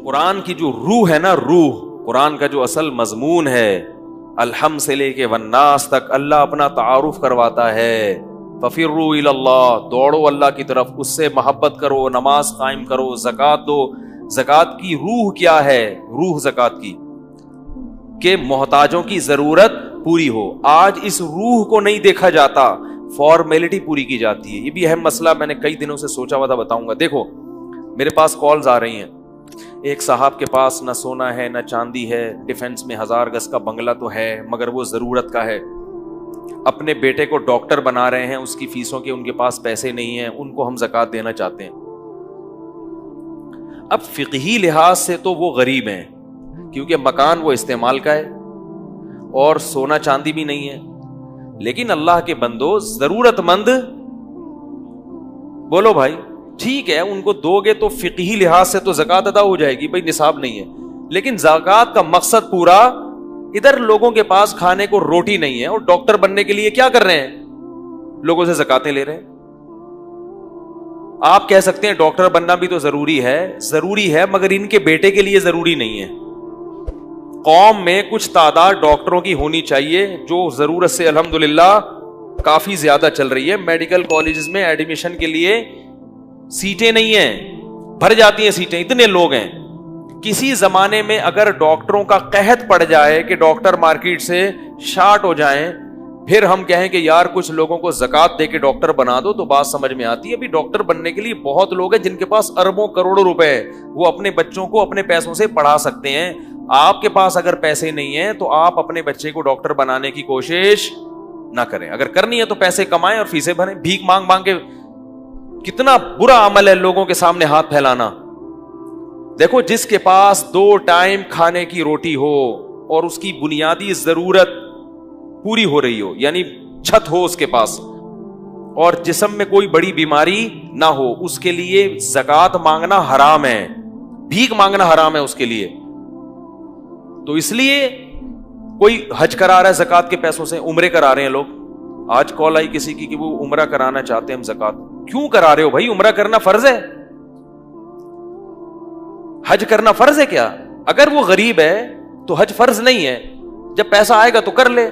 قرآن کی جو روح ہے نا، روح قرآن کا جو اصل مضمون ہے، الحم سے لے کے والناس تک اللہ اپنا تعارف کرواتا ہے. ففروا الی اللہ، دوڑو اللہ کی طرف، اس سے محبت کرو، نماز قائم کرو، زکوٰۃ دو. زکوٰۃ کی روح کیا ہے؟ روح زکوٰۃ کی کہ محتاجوں کی ضرورت پوری ہو. آج اس روح کو نہیں دیکھا جاتا، فارمیلٹی پوری کی جاتی ہے. یہ بھی اہم مسئلہ میں نے کئی دنوں سے سوچا ہوا تھا، بتاؤں گا. دیکھو میرے پاس کالز آ رہی ہیں، ایک صاحب کے پاس نہ سونا ہے نہ چاندی ہے، ڈیفنس میں 1000 گز کا بنگلہ تو ہے مگر وہ ضرورت کا ہے. اپنے بیٹے کو ڈاکٹر بنا رہے ہیں، اس کی فیسوں کے ان کے پاس پیسے نہیں ہیں، ان کو ہم زکوٰۃ دینا چاہتے ہیں. اب فقہی لحاظ سے تو وہ غریب ہیں، کیونکہ مکان وہ استعمال کا ہے اور سونا چاندی بھی نہیں ہے. لیکن اللہ کے بندو، ضرورت مند، بولو بھائی، ٹھیک ہے ان کو دو گے تو فقہی لحاظ سے تو زکوٰۃ ادا ہو جائے گی، بھائی نصاب نہیں ہے. لیکن زکوٰۃ کا مقصد پورا، ادھر لوگوں کے پاس کھانے کو روٹی نہیں ہے اور ڈاکٹر بننے کے لیے کیا کر رہے ہیں؟ لوگوں سے زکاتیں لے رہے ہیں. آپ کہہ سکتے ہیں ڈاکٹر بننا بھی تو ضروری ہے مگر ان کے بیٹے کے لیے ضروری نہیں ہے. قوم میں کچھ تعداد ڈاکٹروں کی ہونی چاہیے جو ضرورت سے الحمدللہ کافی زیادہ چل رہی ہے. میڈیکل کالجز میں ایڈمیشن کے لیے سیٹیں نہیں ہیں، بھر جاتی ہیں سیٹیں، اتنے لوگ ہیں. کسی زمانے میں اگر ڈاکٹروں کا قحط پڑ جائے کہ ڈاکٹر مارکیٹ سے شارٹ ہو جائیں، پھر ہم کہیں کہ یار کچھ لوگوں کو زکوٰۃ دے کے ڈاکٹر بنا دو، تو بات سمجھ میں آتی ہے. ابھی ڈاکٹر بننے کے لیے بہت لوگ ہیں جن کے پاس اربوں کروڑوں روپے ہیں، وہ اپنے بچوں کو اپنے پیسوں سے پڑھا سکتے ہیں. آپ کے پاس اگر پیسے نہیں ہیں تو آپ اپنے بچے کو ڈاکٹر بنانے کی کوشش نہ کریں. اگر کرنی ہے تو پیسے کمائیں اور فیسیں بھریں. بھیک مانگ مانگ کے کتنا برا عمل ہے لوگوں کے سامنے ہاتھ پھیلانا. دیکھو جس کے پاس 2 ٹائم کھانے کی روٹی ہو اور اس کی بنیادی ضرورت پوری ہو رہی ہو، یعنی چھت ہو اس کے پاس، اور جسم میں کوئی بڑی بیماری نہ ہو، اس کے لیے زکوٰۃ مانگنا حرام ہے، بھیک مانگنا حرام ہے اس کے لیے. تو اس لیے کوئی حج کرا رہا ہے زکوٰۃ کے پیسوں سے، عمرے کرا رہے ہیں لوگ. آج کال آئی کسی کی کہ وہ عمرہ کرانا چاہتے ہیں ہم زکوٰۃ. کیوں کرا رہے ہو بھائی؟ عمرہ کرنا فرض ہے، حج کرنا فرض ہے کیا؟ اگر وہ غریب ہے تو حج فرض نہیں ہے، جب پیسہ آئے گا تو کر لے.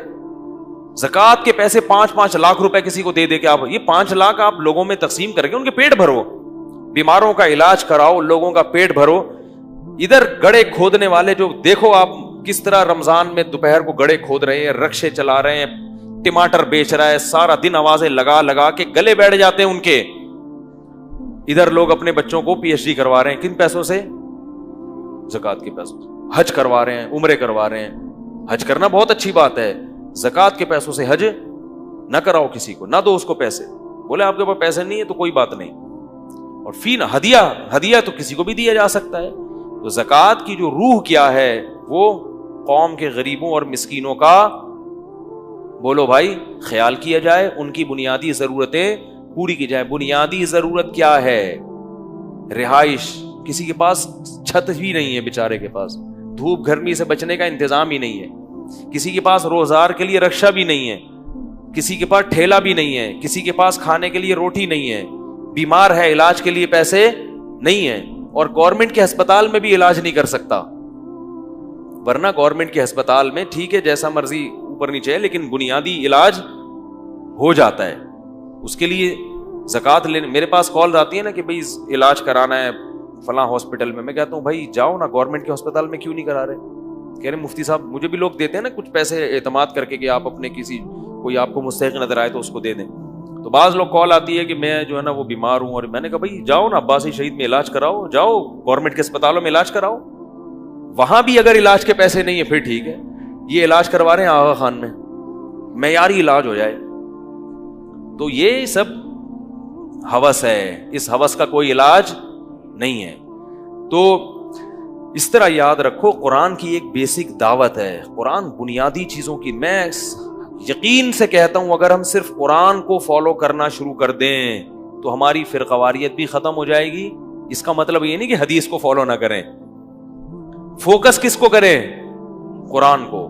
زکوٰۃ کے پیسے 5-5 لاکھ روپے کسی کو دے کے آپ یہ 5 لاکھ آپ لوگوں میں تقسیم کر کے ان کے پیٹ بھرو، بیماروں کا علاج کراؤ، لوگوں کا پیٹ بھرو. ادھر گڑھے کھودنے والے جو دیکھو آپ کس طرح رمضان میں دوپہر کو گڑھے کھود رہے ہیں، رکشے چلا رہے ہیں، ٹماٹر بیچ رہا ہے، سارا دن آوازیں لگا لگا کے گلے بیٹھ جاتے ہیں ان کے. ادھر لوگ اپنے بچوں کو PhD کروا رہے ہیں، کن پیسوں سے؟ زکوٰۃ کے پیسوں سے. حج کروا رہے ہیں، عمرے کروا رہے ہیں. حج کرنا بہت اچھی بات ہے، زکوٰۃ کے پیسوں سے حج نہ کراؤ کسی کو، نہ دو اس کو پیسے. بولے آپ کے پاس پیسے نہیں ہے تو کوئی بات نہیں. اور فی ہدیہ تو کسی کو بھی دیا جا سکتا ہے. تو زکوٰۃ کی جو روح کیا ہے وہ قوم کے غریبوں اور مسکینوں کا، بولو بھائی، خیال کیا جائے، ان کی بنیادی ضرورتیں پوری کی جائے. بنیادی ضرورت کیا ہے؟ رہائش. کسی کے پاس چھت بھی نہیں ہے بیچارے کے پاس، دھوپ گرمی سے بچنے کا انتظام ہی نہیں ہے. کسی کے پاس روزگار کے لیے رکشہ بھی نہیں ہے، کسی کے پاس ٹھیلا بھی نہیں ہے، کسی کے پاس کھانے کے لیے روٹی نہیں ہے، بیمار ہے علاج کے لیے پیسے نہیں ہے، اور گورنمنٹ کے ہسپتال میں بھی علاج نہیں کر سکتا. ورنہ گورنمنٹ کے ہسپتال میں ٹھیک ہے جیسا مرضی اوپر نیچے ہے، لیکن بنیادی علاج ہو جاتا ہے. اس کے لیے زکوٰۃ لینے میرے پاس کال آتی ہے نا کہ بھائی علاج کرانا ہے فلاں ہاسپٹل میں کہتا ہوں بھائی جاؤ نا گورنمنٹ کے ہسپتال میں، کیوں نہیں کرا رہے؟ کہہ رہے مفتی صاحب مجھے بھی لوگ دیتے ہیں نا کچھ پیسے اعتماد کر کے کہ آپ اپنے کسی کوئی آپ کو مستحق نظر آئے تو اس کو دے دیں. تو بعض لوگ کال آتی ہے کہ میں جو ہے نا وہ بیمار ہوں، اور میں نے کہا بھائی جاؤ نا عباسی شہید میں علاج کراؤ، جاؤ گورنمنٹ کے اسپتالوں میں علاج کراؤ. وہاں بھی اگر علاج کے پیسے نہیں ہیں پھر ٹھیک ہے، یہ علاج کروا رہے ہیں آغا خان میں، معیاری علاج ہو جائے. تو یہ سب ہوس ہے، اس ہوس کا کوئی علاج نہیں ہے. تو اس طرح یاد رکھو قرآن کی ایک بیسک دعوت ہے، قرآن بنیادی چیزوں کی. میں یقین سے کہتا ہوں اگر ہم صرف قرآن کو فالو کرنا شروع کر دیں تو ہماری فرقواریت بھی ختم ہو جائے گی. اس کا مطلب یہ نہیں کہ حدیث کو فالو نہ کریں، فوکس کس کو کریں؟ قرآن کو.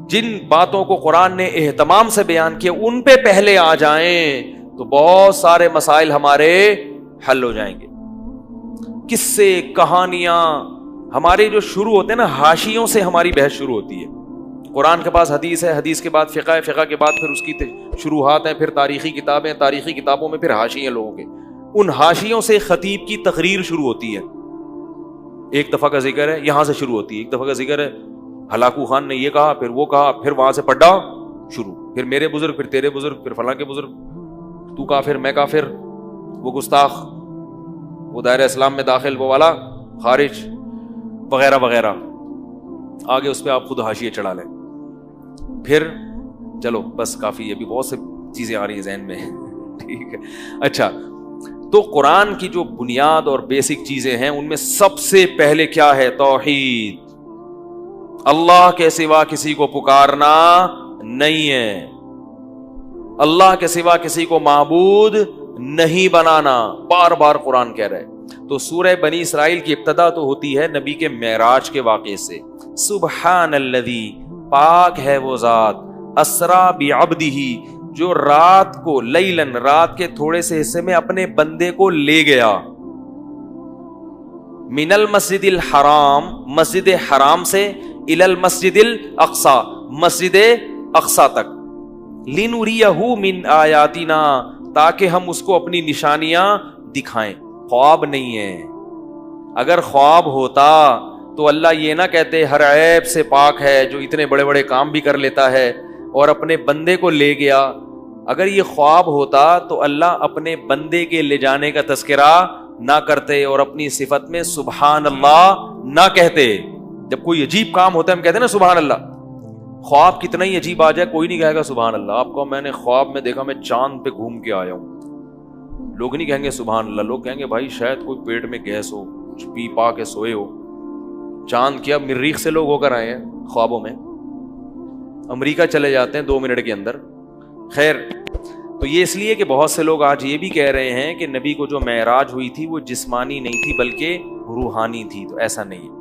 جن باتوں کو قرآن نے اہتمام سے بیان کیا ان پہ پہلے آ جائیں تو بہت سارے مسائل ہمارے حل ہو جائیں گے. قصے، کہانیاں، ہمارے جو شروع ہوتے ہیں نا حاشیوں سے ہماری بحث شروع ہوتی ہے. قرآن کے پاس حدیث ہے, حدیث کے بعد فقہ ہے, فقہ کے بعد پھر اس کی شروحات ہیں, پھر تاریخی کتابیں, تاریخی کتابوں میں پھر حاشیے ہیں لوگوں کے. ان حاشیوں سے خطیب کی تقریر شروع ہوتی ہے. ایک دفعہ کا ذکر ہے, یہاں سے شروع ہوتی ہے. ایک دفعہ کا ذکر ہے, ہلاکو خان نے یہ کہا, پھر وہ کہا, پھر وہاں سے پڑھا شروع, پھر میرے بزرگ, پھر تیرے بزرگ, پھر فلاں کے بزرگ, تو کافر میں کافر, وہ گستاخ, وہ دائرہ اسلام میں داخل, وہ والا خارج, وغیرہ وغیرہ. آگے اس پہ آپ خود حاشیے چڑھا لیں. پھر چلو بس کافی ہے, ابھی بہت سی چیزیں آ رہی ہیں ذہن میں, ٹھیک ہے. اچھا, تو قرآن کی جو بنیاد اور بیسک چیزیں ہیں ان میں سب سے پہلے کیا ہے؟ توحید. اللہ کے سوا کسی کو پکارنا نہیں ہے, اللہ کے سوا کسی کو معبود نہیں بنانا, بار بار قرآن کہہ رہا ہے. تو سورہ بنی اسرائیل کی ابتدا تو ہوتی ہے نبی کے معراج کے واقعے سے. سبحان الذی, پاک ہے وہ ذات, اسرا بعبدہ, جو رات کو, لیلن, رات کے تھوڑے سے حصے میں اپنے بندے کو لے گیا, من المسجد الحرام, مسجد حرام سے, الی المسجد الاقصی, مسجد اقصی تک, لنریہ من آیاتنا, تاکہ ہم اس کو اپنی نشانیاں دکھائیں. خواب نہیں ہے. اگر خواب ہوتا تو اللہ یہ نہ کہتے ہر عیب سے پاک ہے, جو اتنے بڑے بڑے کام بھی کر لیتا ہے اور اپنے بندے کو لے گیا. اگر یہ خواب ہوتا تو اللہ اپنے بندے کے لے جانے کا تذکرہ نہ کرتے اور اپنی صفت میں سبحان اللہ نہ کہتے. جب کوئی عجیب کام ہوتا ہے ہم کہتے ہیں نا سبحان اللہ. خواب کتنا ہی عجیب آ جائے کوئی نہیں کہے گا سبحان اللہ. آپ کو میں نے خواب میں دیکھا میں چاند پہ گھوم کے آیا ہوں, لوگ نہیں کہیں گے سبحان اللہ. لوگ کہیں گے بھائی شاید کوئی پیٹ میں گیس ہو, کچھ پی پا کے سوئے ہو. چاند کیا مریخ سے لوگ ہو کر آئے ہیں خوابوں میں, امریکہ چلے جاتے ہیں 2 منٹ کے اندر. خیر, تو یہ اس لیے کہ بہت سے لوگ آج یہ بھی کہہ رہے ہیں کہ نبی کو جو معراج ہوئی تھی وہ جسمانی نہیں تھی بلکہ روحانی تھی. تو ایسا نہیں ہے.